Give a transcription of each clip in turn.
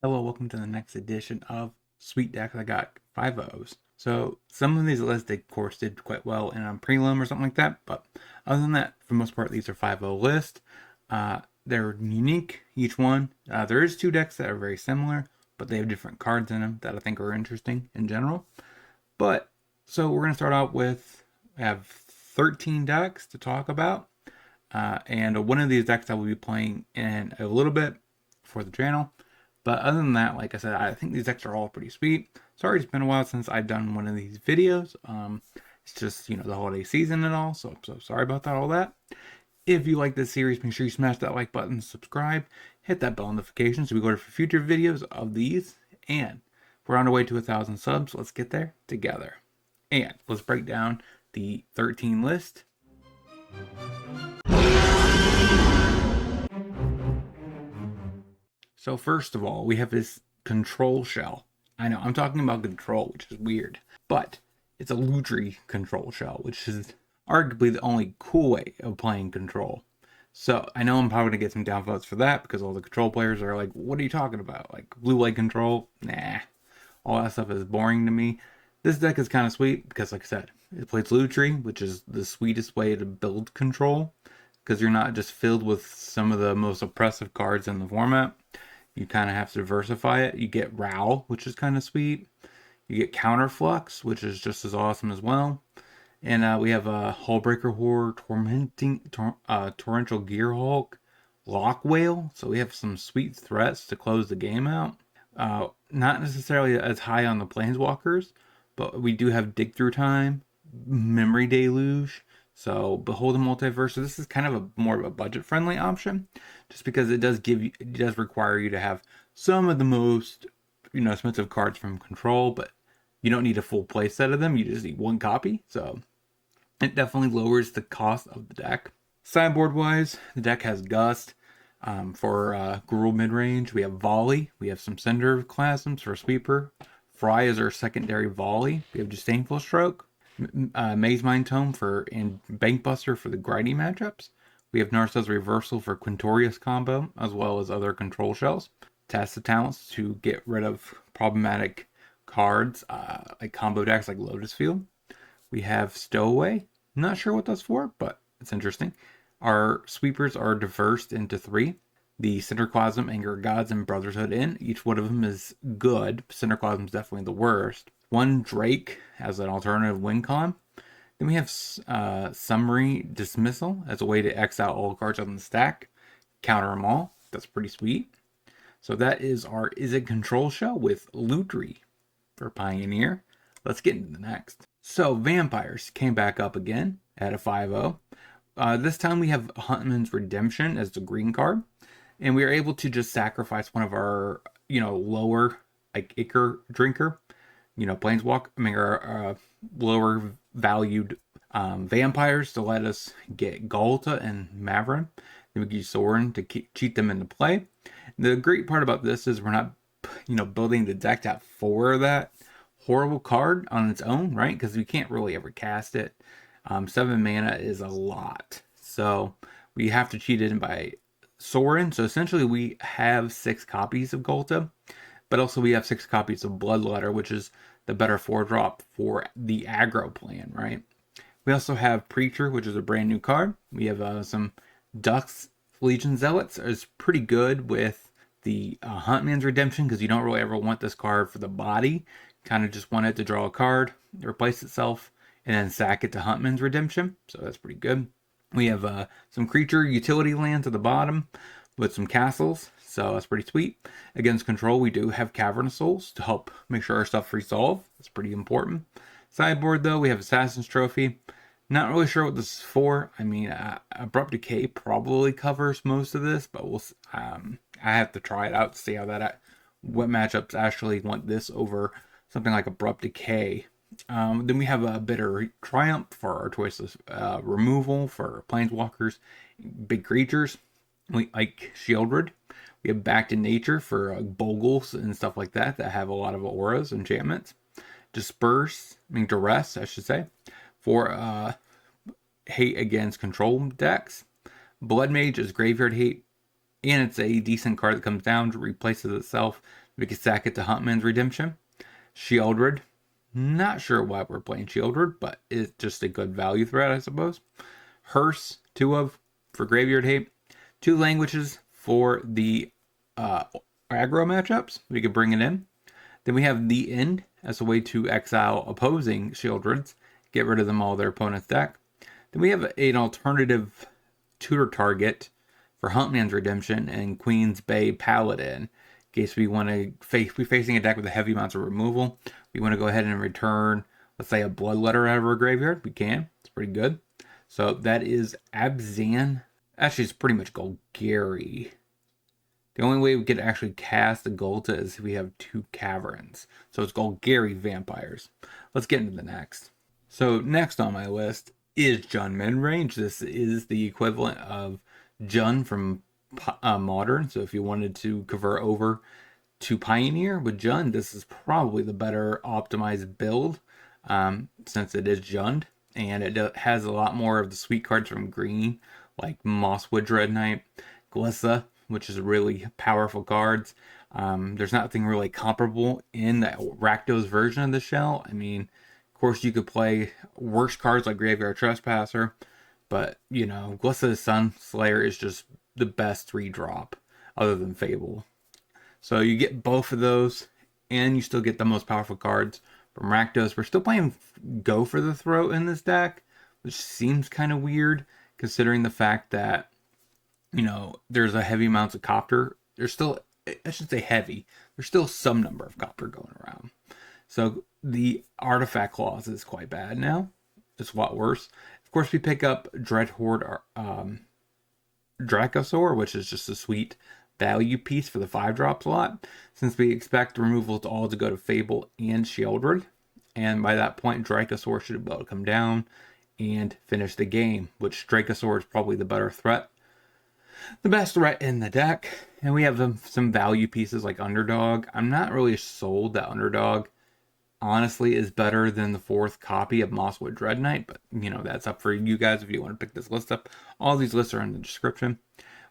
Hello, welcome to the next edition of Sweet Decks. I got 5 So some of these lists, of course, did quite well in a prelim or something like that. But other than that, for the most part, these are 5 lists. They're unique, each one. There is 2 decks that are very similar, but they have different cards in them that I think are interesting in general. But so we're going to start out with, I have 13 decks to talk about. And one of these decks I will be playing in a little bit for the channel. But other than that, like I said, I think these decks are all pretty sweet. Sorry, it's been a while since I've done one of these videos. It's just, the holiday season and all, so I'm so sorry about that, all that. If you like this series, make sure you smash that like button, subscribe, hit that bell notification so we go for future videos of these. And we're on our way to 1,000 subs. Let's get there together. And let's break down the 13 list. So first of all, we have this control shell. I know, I'm talking about control, which is weird. But it's a Lutri control shell, which is arguably the only cool way of playing control. So I know I'm probably going to get some downvotes for that because all the control players are like, what are you talking about? Like blue light control? Nah. All that stuff is boring to me. This deck is kind of sweet because, like I said, it plays Lutri, which is the sweetest way to build control because you're not just filled with some of the most oppressive cards in the format. You kind of have to diversify it. You get Gruul, which is kind of sweet. You get Counterflux, which is just as awesome as well. And we have a Hullbreaker Horror, Torrential Gearhulk, Lock Whale. So we have some sweet threats to close the game out. Not necessarily as high on the Planeswalkers, but we do have Dig Through Time, Memory Deluge, so Beholden Multiverse. So this is kind of more of a budget-friendly option, just because it does require you to have some of the most expensive cards from Control, but you don't need a full play set of them. You just need one copy, so it definitely lowers the cost of the deck. Sideboard-wise, the deck has Gust. For Gruul mid-range, we have Volley. We have some Cinder Clasms for Sweeper. Fry is our secondary Volley. We have Disdainful Stroke. Maze Mind Tome and Bankbuster for the grindy matchups. We have Narset's Reversal for Quintorius combo, as well as other control shells. Test the talents to get rid of problematic cards, like combo decks like Lotus Field. We have Stowaway. Not sure what that's for, but it's interesting. Our sweepers are diversed into 3. The Cinderclasm, Anger Gods, and Brotherhood Inn. Each one of them is good. Cinderclasm is definitely the worst. 1 Drake as an alternative win con. Then we have Summary Dismissal as a way to X out all cards on the stack. Counter them all. That's pretty sweet. So that is our Izzet control shell with Lutri for Pioneer. Let's get into the next. So Vampires came back up again at a 5-0. This time we have Huntman's Redemption as the green card. And we are able to just sacrifice one of our, lower, like Ichor Drinker, our lower valued vampires to let us get Galta and Mavrin. Then we can use Sorin to cheat them into play. The great part about this is we're not, building the deck to have 4 of that horrible card on its own, right? Because we can't really ever cast it. 7 mana is a lot. So we have to cheat it in by Sorin. So essentially we have 6 copies of Golta, but also we have 6 copies of Bloodletter, which is the better 4-drop for the aggro plan, right? We also have Preacher, which is a brand new card. We have some Ducks Legion Zealots. Is pretty good with the Huntman's Redemption because you don't really ever want this card for the body. Kind of just want it to draw a card, replace itself, and then sack it to Huntman's Redemption. So that's pretty good. We have some creature utility lands at the bottom with some castles, so that's pretty sweet. Against control, we do have Cavern Souls to help make sure our stuff resolve. That's pretty important. Sideboard, though, we have Assassin's Trophy. Not really sure what this is for. I mean, Abrupt Decay probably covers most of this, but I have to try it out to see what matchups actually want this over something like Abrupt Decay. Then we have a Bitter Triumph for our choiceless removal for Planeswalkers, big creatures. We like Shieldred. We have Back to Nature for bogles and stuff like that have a lot of auras, enchantments. Duress, I should say, for hate against control decks. Blood Mage is Graveyard Hate, and it's a decent card that comes down, replaces itself, We can sack it to Huntman's Redemption. Shieldred. Not sure why we're playing Shieldred, but it's just a good value threat, I suppose. Hearse, 2 of, for Graveyard Hate. 2 languages for the aggro matchups. We could bring it in. Then we have the End as a way to exile opposing Shieldreds, get rid of them all their opponent's deck. Then we have an alternative tutor target for Huntman's Redemption and Queen's Bay Paladin. In case we want to be facing a deck with a heavy amounts of removal, we want to go ahead and return, let's say, a Bloodletter out of our graveyard. We can. It's pretty good. So that is Abzan. Actually, it's pretty much Golgari. The only way we could actually cast the Golta is if we have 2 Caverns. So it's Golgari Vampires. Let's get into the next. So next on my list is Jund Midrange. This is the equivalent of Jund from Modern. So if you wanted to convert over to Pioneer with Jund, this is probably the better optimized build since it is Jund. And it has a lot more of the sweet cards from green, like Mosswood Dread Knight, Glissa, which is really powerful cards. There's nothing really comparable in the Rakdos version of the shell. I mean, of course, you could play worse cards like Graveyard Trespasser, but, you know, Glissa Sun Slayer is just the best 3-drop, other than Fable. So you get both of those, and you still get the most powerful cards from Rakdos. We're still playing Go for the Throat in this deck, which seems kind of weird, considering the fact that, you know, there's a heavy amounts of Copter. There's still, I should say heavy, there's still some number of Copter going around. So the artifact clause is quite bad now. It's a lot worse. Of course, we pick up Dreadhorde Dracosaur, which is just a sweet value piece for the 5-drop slot, since we expect removals all to go to Fable and Shieldred. And by that point, Dracosaur should be able to come down and finish the game, which Dracosaur is probably the better threat. The best threat in the deck. And we have some value pieces like Underdog. I'm not really sold that Underdog honestly is better than the 4th copy of Mosswood Dread Knight, but you know, that's up for you guys if you want to pick this list up. All these lists are in the description.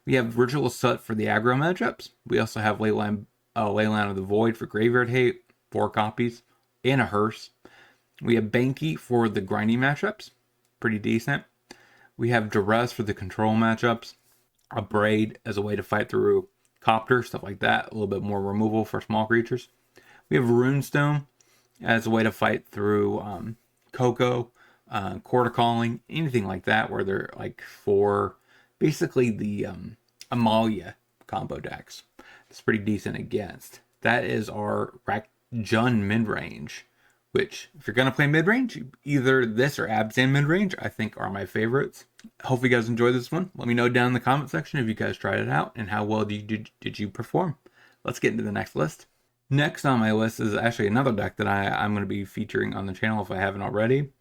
We have Ritual Sut for the aggro matchups. We also have Leyline of the Void for Graveyard Hate, 4 copies, and a Hearse. We have Banky for the grinding matchups, pretty decent. We have Duress for the control matchups, a Braid as a way to fight through Copter, stuff like that, a little bit more removal for small creatures. We have Runestone as a way to fight through Coco, Quarter Calling, anything like that, where they're like for basically the Amalia combo decks. It's pretty decent against. That is our Jund midrange, which if you're going to play midrange, either this or Abzan midrange, I think are my favorites. Hope you guys enjoyed this one. Let me know down in the comment section if you guys tried it out and how well did you perform. Let's get into the next list. Next on my list is actually another deck that I'm going to be featuring on the channel if I haven't already,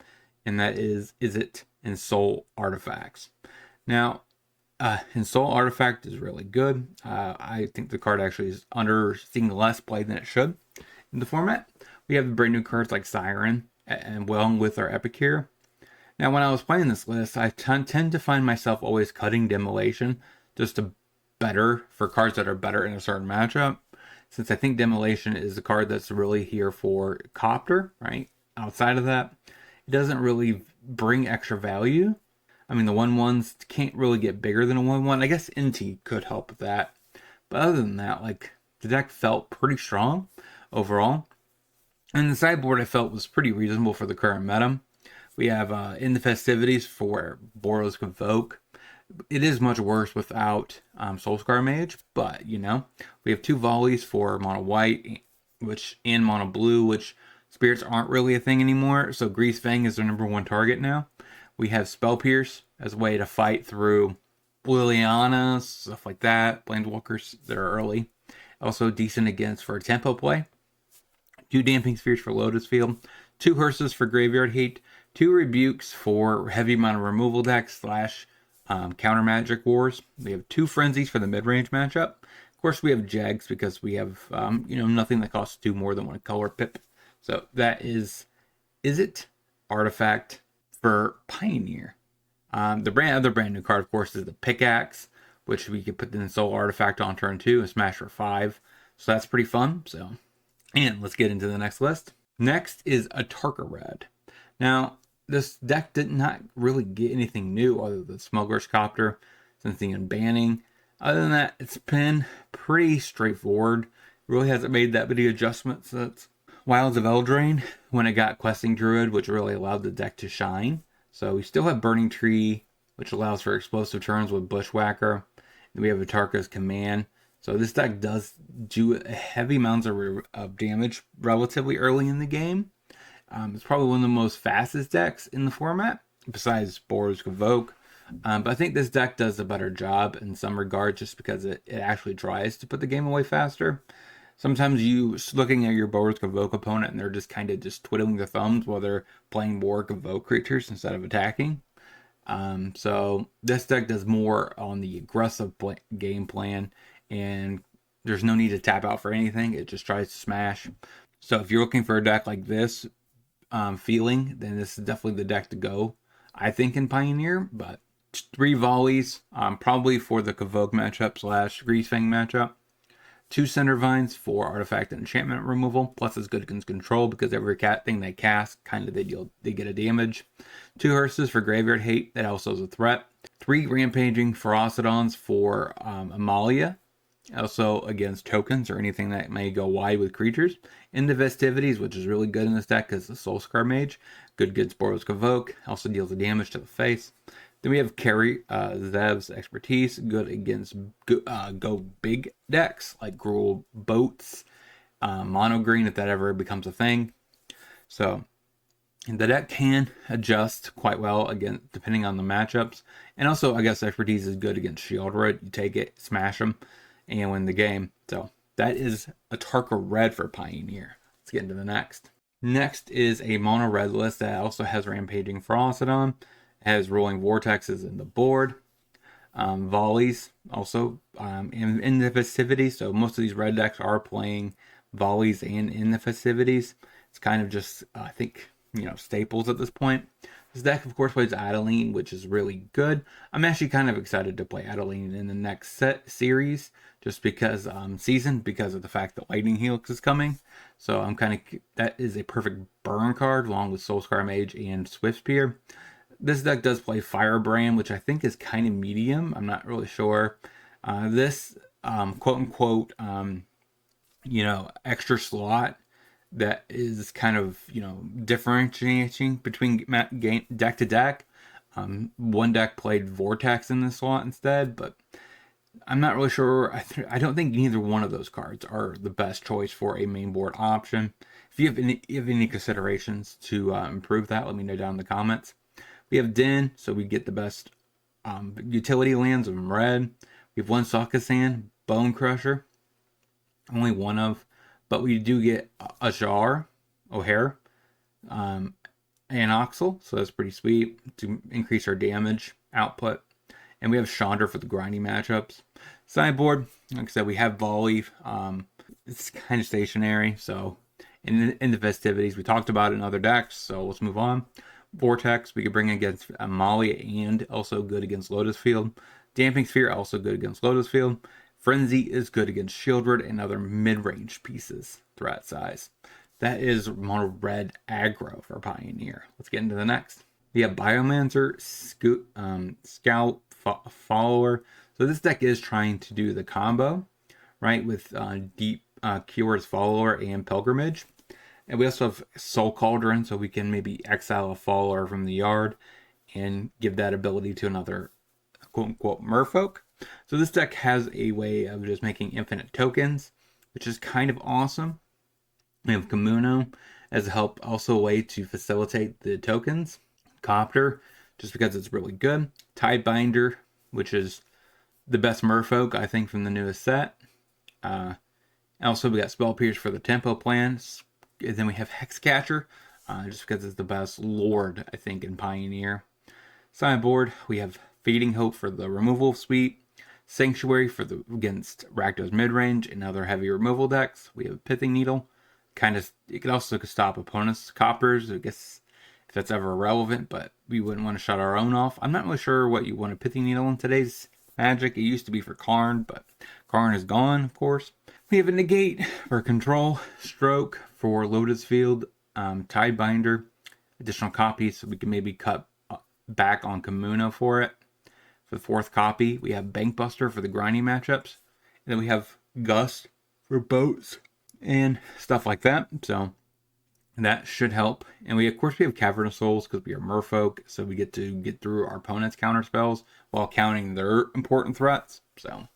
and that is Izzet and Soul Artifacts. Now, Soul Artifact is really good. I think the card actually is seeing less play than it should in the format. We have brand new cards like Siren and along with our Epic here. Now, when I was playing this list, I tend to find myself always cutting Demolition just to better for cards that are better in a certain matchup. Since I think Demolition is a card that's really here for Copter, right? Outside of that, it doesn't really bring extra value. I mean, the 1/1s can't really get bigger than a 1/1. I guess Inti could help with that. But other than that, like, the deck felt pretty strong overall. And the sideboard I felt was pretty reasonable for the current meta. We have In the Festivities for Boros Convoke. It is much worse without Soulscar Mage, but, you know, we have 2 volleys for mono white, and mono blue, which spirits aren't really a thing anymore. So Grease Fang is their #1 target now. We have Spell Pierce as a way to fight through Liliana, stuff like that. Planeswalkers that are early. Also decent against for tempo play. 2 Damping Spheres for Lotus Field. 2 Hearses for Graveyard Hate. 2 Rebukes for heavy amount of removal decks / counter magic wars. We have 2 Frenzies for the mid-range matchup. Of course, we have Jags because we have, nothing that costs 2 more than 1 color pip. So that is Izzet Artifact for Pioneer. The other brand new card, of course, is the Pickaxe, which we could put the Soul Artifact on turn 2 and smash for 5. So that's pretty fun. So, and let's get into the next list. Next is a Tarka Red. Now, this deck did not really get anything new other than Smuggler's Copter since the unbanning. Other than that, it's been pretty straightforward. It really hasn't made that many adjustments since Wilds of Eldraine when it got Questing Druid, which really allowed the deck to shine. So we still have Burning Tree, which allows for explosive turns with Bushwhacker. And we have Atarka's Command. So this deck does do heavy amounts of damage relatively early in the game. It's probably one of the most fastest decks in the format, besides Boros Convoke. But I think this deck does a better job in some regards just because it actually tries to put the game away faster. Sometimes you looking at your Boros Convoke opponent and they're just kind of just twiddling their thumbs while they're playing more Convoke creatures instead of attacking. So this deck does more on the aggressive game plan, and there's no need to tap out for anything. It just tries to smash. So if you're looking for a deck like this feeling, then this is definitely the deck to go, I think, in Pioneer. But 3 volleys, probably for the Convoke matchup / Greasefang matchup. 2 Center Vines for artifact and enchantment removal. Plus it's good against control because every thing they cast, kind of they get a damage. 2 Hearses for graveyard hate. That also is a threat. 3 Rampaging Ferocidons for Amalia. Also against tokens or anything that may go wide with creatures. Into Festivities, which is really good in this deck because the Soulscar Mage. Good against Boros Convoke. Also deals the damage to the face. Then we have Carry Zev's Expertise, good against go big decks like Gruul Boats, Mono Green if that ever becomes a thing. So the deck can adjust quite well again depending on the matchups. And also, I guess Expertise is good against Shieldred. You take it, smash them, and win the game. So that is a Tarka Red for Pioneer. Let's get into the next. Next is a mono red list that also has Rampaging Ferocidon. Has Rolling Vortexes in the board. Volleys also in the Festivities. So most of these red decks are playing volleys and in the Festivities. It's kind of just, I think, staples at this point. This deck, of course, plays Adeline, which is really good. I'm actually kind of excited to play Adeline in the next series, just because because of the fact that Lightning Helix is coming. So I'm that is a perfect burn card along with Soulscar Mage and Swiftspear. This deck does play Firebrand, which I think is kind of medium. I'm not really sure. This quote unquote extra slot that is kind of differentiating between deck to deck. One deck played Vortex in this slot instead, but I'm not really sure. I don't think neither one of those cards are the best choice for a main board option. If you have any considerations to improve that, let me know down in the comments. We have Din, so we get the best utility lands of red. We have 1 Sokka-san, Bone Crusher. Only one of. But we do get Ajar, O'Hare, and Oxel. So that's pretty sweet to increase our damage output. And we have Chandra for the grinding matchups. Sideboard, like I said, we have Volley. It's kind of stationary. So in the Festivities, we talked about it in other decks. So let's move on. Vortex, we could bring against Amalia and also good against Lotus Field. Damping Sphere, also good against Lotus Field. Frenzy is good against Shieldred and other mid-range pieces, threat size. That is mono red aggro for Pioneer. Let's get into the next. We have Biomancer, Scout, Follower. So this deck is trying to do the combo, right, with Deep Cures Follower and Pilgrimage. And we also have Soul Cauldron, so we can maybe exile a follower from the yard and give that ability to another quote-unquote merfolk. So this deck has a way of just making infinite tokens, which is kind of awesome. We have Kamuno as a help, also a way to facilitate the tokens. Copter, just because it's really good. Tidebinder, which is the best merfolk, I think, from the newest set. Also, we got Spell Pierce for the tempo plan. And then we have Hexcatcher, just because it's the best Lord, I think, in Pioneer. Sideboard, we have Fading Hope for the removal suite. Sanctuary for against Rakdos midrange and other heavy removal decks. We have Pithing Needle. It could also stop opponents' coppers, I guess, if that's ever relevant, but we wouldn't want to shut our own off. I'm not really sure what you want a Pithing Needle in today's Magic. It used to be for Karn, but Karn is gone, of course. We have a negate for control, stroke for Lotus Field, Tidebinder, additional copies, so we can maybe cut back on Kamuna for it. For the 4th copy, we have Bankbuster for the grinding matchups. And then we have Gust for boats and stuff like that. So that should help. And we, of course, we have Cavern of Souls because we are merfolk, so we get to get through our opponent's counter spells while counting their important threats. So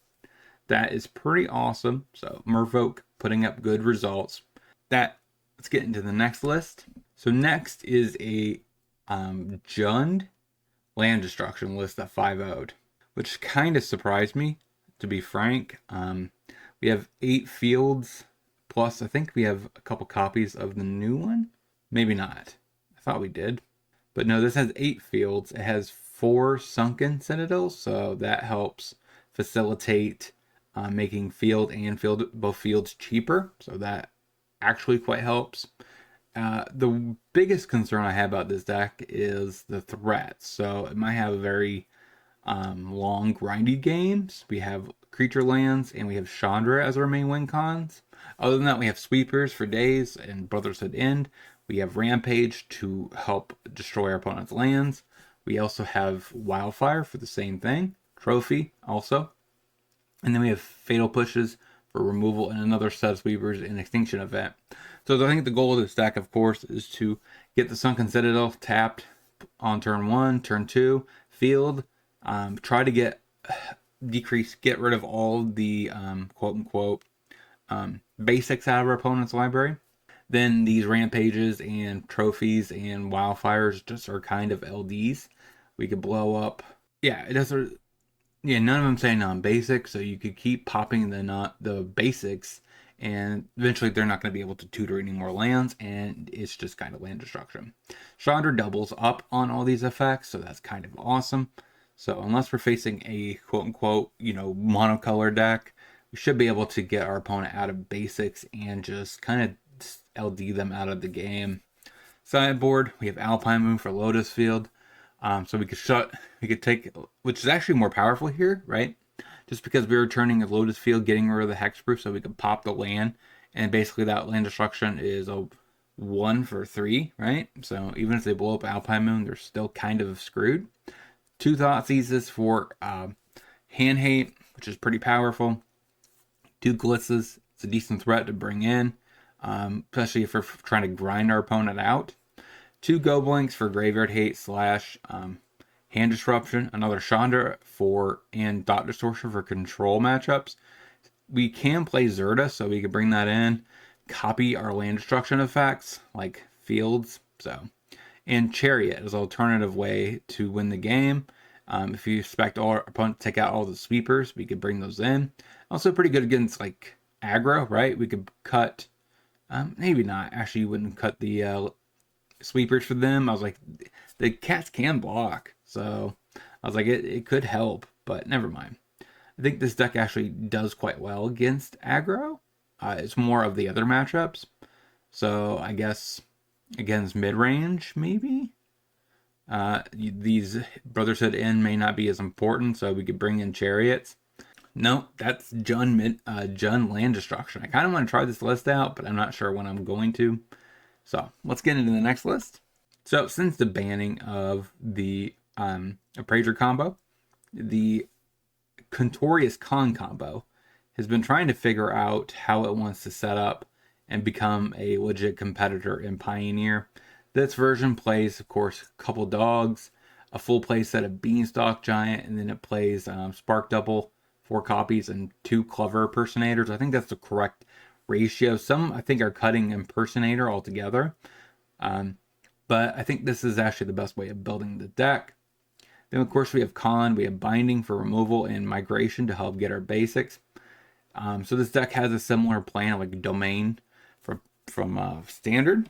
that is pretty awesome. So merfolk putting up good results. Let's get into the next list. So next is a Jund land destruction list that 5-0'd, which kind of surprised me, to be frank. We have 8 fields, plus I think we have a couple copies of the new one. Maybe not. I thought we did. But no, this has 8 fields. It has 4 sunken citadels, so that helps facilitate making both fields cheaper. So that actually quite helps. The biggest concern I have about this deck is the threats. So it might have a very long grindy games. We have creature lands and we have Chandra as our main win cons. Other than that, we have sweepers for days and Brotherhood End. We have Rampage to help destroy our opponent's lands. We also have Wildfire for the same thing. Trophy also. And then we have Fatal Pushes for removal and another set of sweepers in Extinction Event. So I think the goal of this deck, of course, is to get the Sunken Citadel tapped on turn 1, turn 2, field. Try to get rid of all the quote-unquote basics out of our opponent's library. Then these Rampages and Trophies and Wildfires just are kind of LDs. We could blow up. Yeah, it doesn't. Yeah, none of them say non-basic, so you could keep popping the basics, and eventually they're not going to be able to tutor any more lands, and it's just kind of land destruction. Chandra doubles up on all these effects, so that's kind of awesome. So unless we're facing a quote-unquote, monocolor deck, we should be able to get our opponent out of basics and just kind of LD them out of the game. Sideboard, we have Alpine Moon for Lotus Field. So we could take, which is actually more powerful here, right? Just because we were turning a Lotus Field, getting rid of the hexproof, so we could pop the land, and basically that land destruction is a 1 for 3, right? So even if they blow up Alpine Moon, they're still kind of screwed. 2 Thoughtseizes for Hand Hate, which is pretty powerful. 2 Glitzes, it's a decent threat to bring in, especially if we're trying to grind our opponent out. 2 Goblinks for Graveyard Hate / Hand Disruption. Another Chandra and Thought Distortion for control matchups. We can play Zerda, so we could bring that in. Copy our land destruction effects, like fields. And Chariot is an alternative way to win the game. If you expect our opponent to take out all the sweepers, we could bring those in. Also pretty good against like aggro, right? We could cut, maybe not. Actually, you wouldn't cut the sweepers for them. I was like, the cats can block, so I was like, it could help, but never mind. I think this deck actually does quite well against aggro. It's more of the other matchups, so I guess against mid-range, maybe these Brotherhood End may not be as important, so we could bring in Chariots. No, that's Jund land destruction. I kind of want to try this list out, but I'm not sure when I'm going to. So let's get into the next list. So since the banning of the Appraiser combo, the Contorious Con combo has been trying to figure out how it wants to set up and become a legit competitor in Pioneer. This version plays, of course, a couple dogs, a full play set of Beanstalk Giant, and then it plays Spark Double, 4 copies, and 2 Clever Impersonators. I think that's the correct ratio. Some I think are cutting Impersonator altogether, but I think this is actually the best way of building the deck. Then of course we have Con, we have Binding for removal and Migration to help get our basics. So this deck has a similar plan like Domain from Standard,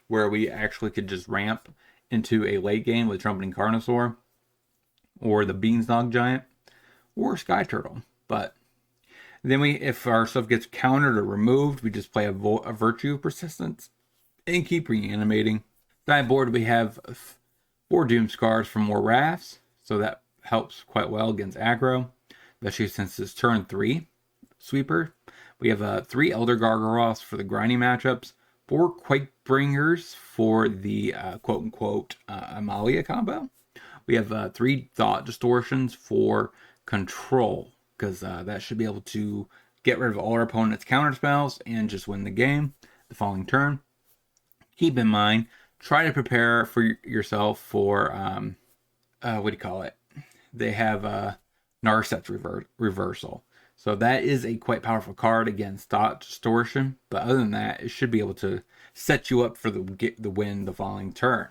where we actually could just ramp into a late game with Trumpeting Carnosaur, or the Beanstalk Giant, or Sky Turtle. But then if our stuff gets countered or removed, we just play a Virtue of Persistence and keep reanimating. Sideboard, we have 4 Doom Scars for more Rafts, so that helps quite well against aggro, especially since it's turn 3. sweeper. We have 3 Elder Gargoyles for the grinding matchups, 4 Quakebringers for the quote-unquote Amalia combo. We have 3 Thought Distortions for control, because that should be able to get rid of all our opponent's counter spells and just win the game the following turn. Keep in mind, try to prepare for yourself for, what do you call it? They have Narset's Reversal. So that is a quite powerful card against Thought Distortion. But other than that, it should be able to set you up for the win the following turn.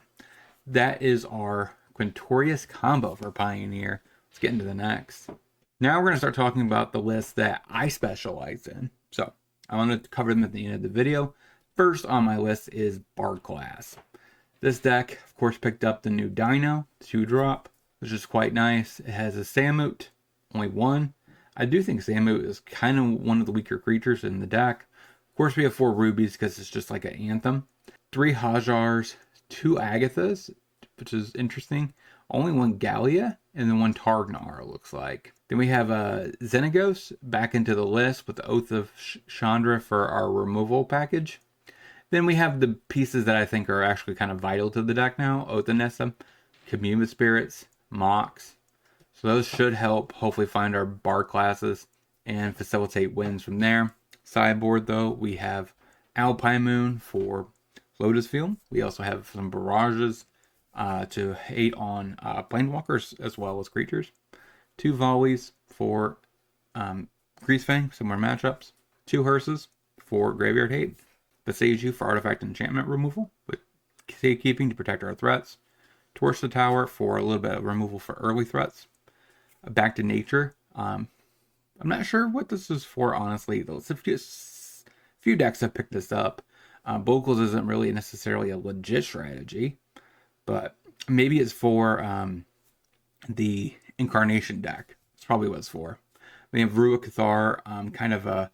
That is our Quintorius combo for Pioneer. Let's get into the next. Now we're going to start talking about the list that I specialize in. So I want to cover them at the end of the video. First on my list is Bard class. This deck, of course, picked up the new Dino 2-drop, which is quite nice. It has a Samut, only 1. I do think Samut is kind of one of the weaker creatures in the deck. Of course, we have 4 rubies because it's just like an anthem. 3 Hajars, 2 Agathas, which is interesting. Only 1 Gallia, and then 1 Targnar, it looks like. Then we have Xenagos back into the list with the Oath of Chandra for our removal package. Then we have the pieces that I think are actually kind of vital to the deck now. Oath of Nessa, Commune with Spirits, Mox. So those should help hopefully find our Bard classes and facilitate wins from there. Sideboard though, we have Alpine Moon for Lotus Field. We also have some barrages to hate on planeswalkers as well as creatures. 2 volleys for Greasefang, similar matchups. 2 hearses for graveyard hate. Besage for artifact enchantment removal with safekeeping to protect our threats. Torch the Tower for a little bit of removal for early threats. Back to Nature. I'm not sure what this is for, honestly. There's a few decks have picked this up. Bogles isn't really necessarily a legit strategy, but maybe it's for the Incarnation deck. That's probably what it's for. We have Ruach Cathar, kind of a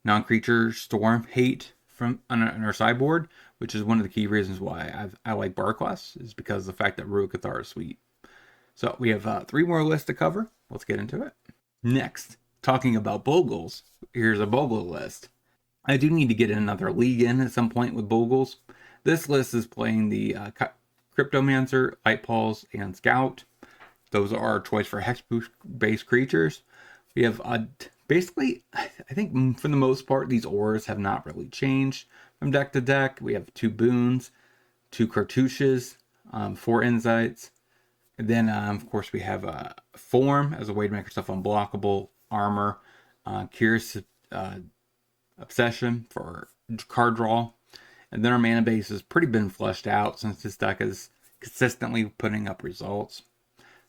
non-creature storm hate from on our sideboard, which is one of the key reasons why I like Bard class, is because of the fact that Ruach Cathar is sweet. So we have 3 more lists to cover. Let's get into it. Next, talking about Bogles, here's a Bogle list. I do need to get another league in at some point with Bogles. This list is playing the Cryptomancer, Light Pulse, and Scout. Those are our choice for Hex-based creatures. We have basically, I think for the most part, these auras have not really changed from deck to deck. We have 2 Boons, 2 Cartouches, 4 Insights. And then, of course, we have Form as a way to make yourself unblockable, Armor, Curious Obsession for card draw. And then our mana base has pretty been fleshed out since this deck is consistently putting up results.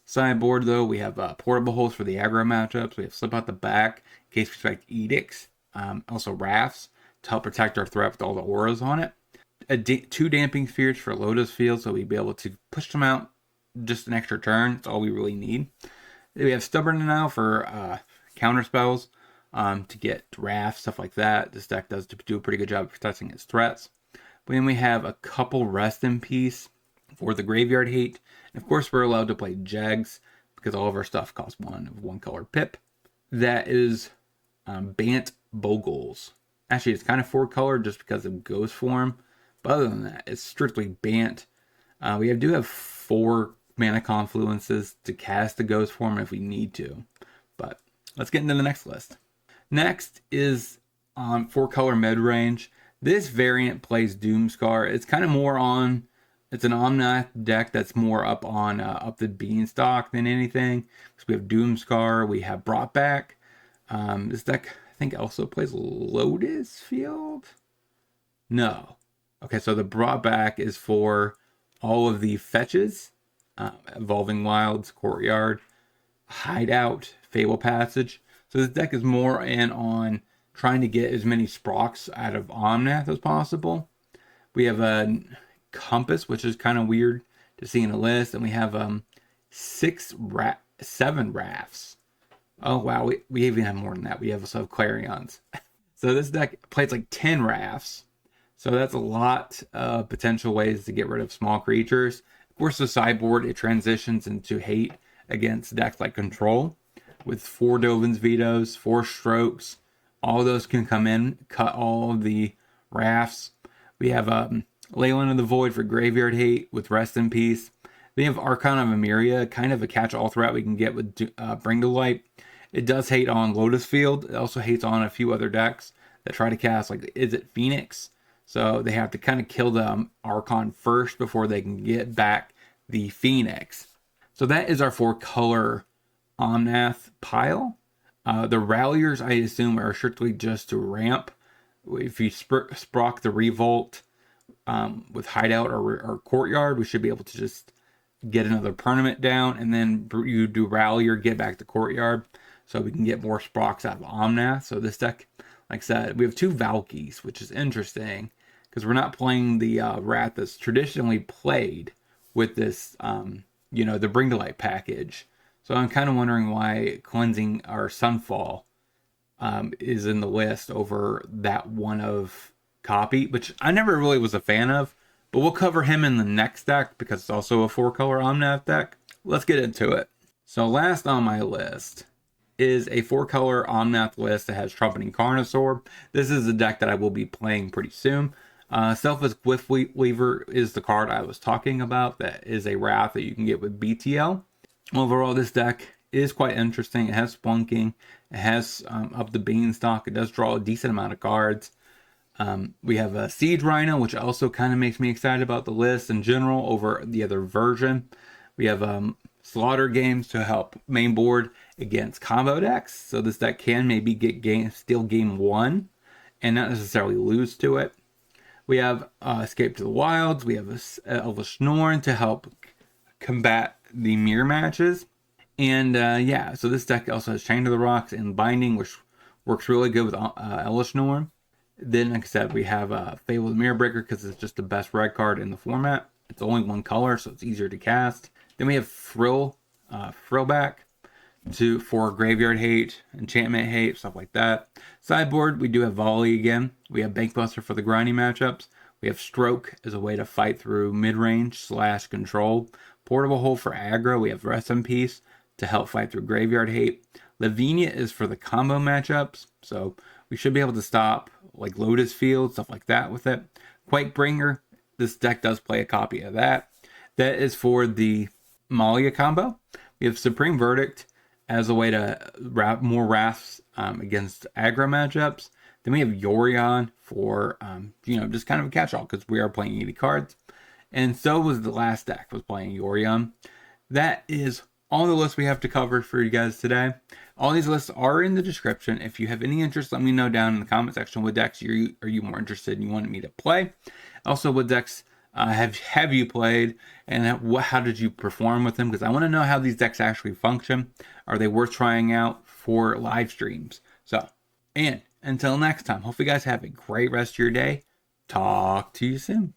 Sideboard, though, we have portable holes for the aggro matchups. We have Slip Out the Back in case we expect Edicts. Also Rafts to help protect our threat with all the auras on it. 2 Damping Spheres for Lotus Field, so we'd be able to push them out just an extra turn. That's all we really need. We have Stubborn now for counter spells to get Rafts, stuff like that. This deck does do a pretty good job of protecting its threats. But then we have a couple Rest in Peace for the graveyard hate. And of course, we're allowed to play Jegs because all of our stuff costs 1 color pip. That is Bant Bogles. Actually, it's kind of 4 color just because of Ghost form. But other than that, it's strictly Bant. We do have 4 mana confluences to cast the Ghost form if we need to. But let's get into the next list. Next is 4 color mid range. This variant plays Doomscar. It's kind of more on, it's an Omnath deck that's more up on up the beanstalk than anything. So we have Doomscar, we have Brought Back. This deck, I think, also plays Lotus Field. No. Okay, so the Brought Back is for all of the fetches, Evolving Wilds, Courtyard, Hideout, Fable Passage. So this deck is more in on trying to get as many Sprox out of Omnath as possible. We have a Compass, which is kind of weird to see in a list, and we have 7 Rafts. Oh wow, we even have more than that. We also have Clarions. So this deck plays like 10 Rafts. So that's a lot of potential ways to get rid of small creatures. Of course, the sideboard, it transitions into hate against decks like Control with 4 Dovin's Vetoes, 4 Strokes, All those can come in, cut all of the rafts. We have Leyland of the Void for Graveyard Hate with Rest in Peace. We have Archon of Emeria, kind of a catch-all threat we can get with Bring to Light. It does hate on Lotus Field. It also hates on a few other decks that try to cast, like Izzet Phoenix. So they have to kind of kill the Archon first before they can get back the Phoenix. So that is our 4-color Omnath pile. The Ralliers, I assume, are strictly just to ramp. If you sprock the Revolt with Hideout or Courtyard, we should be able to just get another permanent down, and then you do Rallier, get back to Courtyard, so we can get more sprocs out of Omnath. So this deck, like I said, we have 2 Valkies, which is interesting, because we're not playing the Rat that's traditionally played with this, the Bring to Light package. So I'm kind of wondering why Cleansing or Sunfall is in the list over that one of Copy, which I never really was a fan of. But we'll cover him in the next deck because it's also a 4-color Omnath deck. Let's get into it. So last on my list is a 4-color Omnath list that has Trumpeting Carnosaur. This is a deck that I will be playing pretty soon. Selfless Glyph Weaver is the card I was talking about. That is a Wrath that you can get with BTL. Overall, this deck is quite interesting. It has Splunking. It has Up the Beanstalk. It does draw a decent amount of cards. We have a Siege Rhino, which also kind of makes me excited about the list in general over the other version. We have Slaughter Games to help main board against combo decks. So this deck can maybe steal game 1 and not necessarily lose to it. We have Escape to the Wilds. We have Elvish Norn to help combat the mirror matches. And so this deck also has Chain to the Rocks and Binding, which works really good with Elvish Norn. Then, like I said, we have Fable the Mirror Breaker because it's just the best red card in the format. It's only 1 color, so it's easier to cast. Then we have Frillback for Graveyard Hate, Enchantment Hate, stuff like that. Sideboard, we do have Volley again. We have Bankbuster for the grinding matchups. We have Stroke as a way to fight through mid-range / control. Portable Hole for aggro. We have Rest in Peace to help fight through Graveyard Hate. Lavinia is for the combo matchups, so we should be able to stop like Lotus Field, stuff like that with it. Quakebringer, this deck does play a copy of that. That is for the Malia combo. We have Supreme Verdict as a way to wrap more Wraths against aggro matchups. Then we have Yorion for, just kind of a catch-all because we are playing 80 cards. And so was the last deck, was playing Yorion. That is all the lists we have to cover for you guys today. All these lists are in the description. If you have any interest, let me know down in the comment section what decks are you more interested in, you wanted me to play. Also, what decks have you played, and how did you perform with them? Because I want to know how these decks actually function. Are they worth trying out for live streams? So, and until next time, hope you guys have a great rest of your day. Talk to you soon.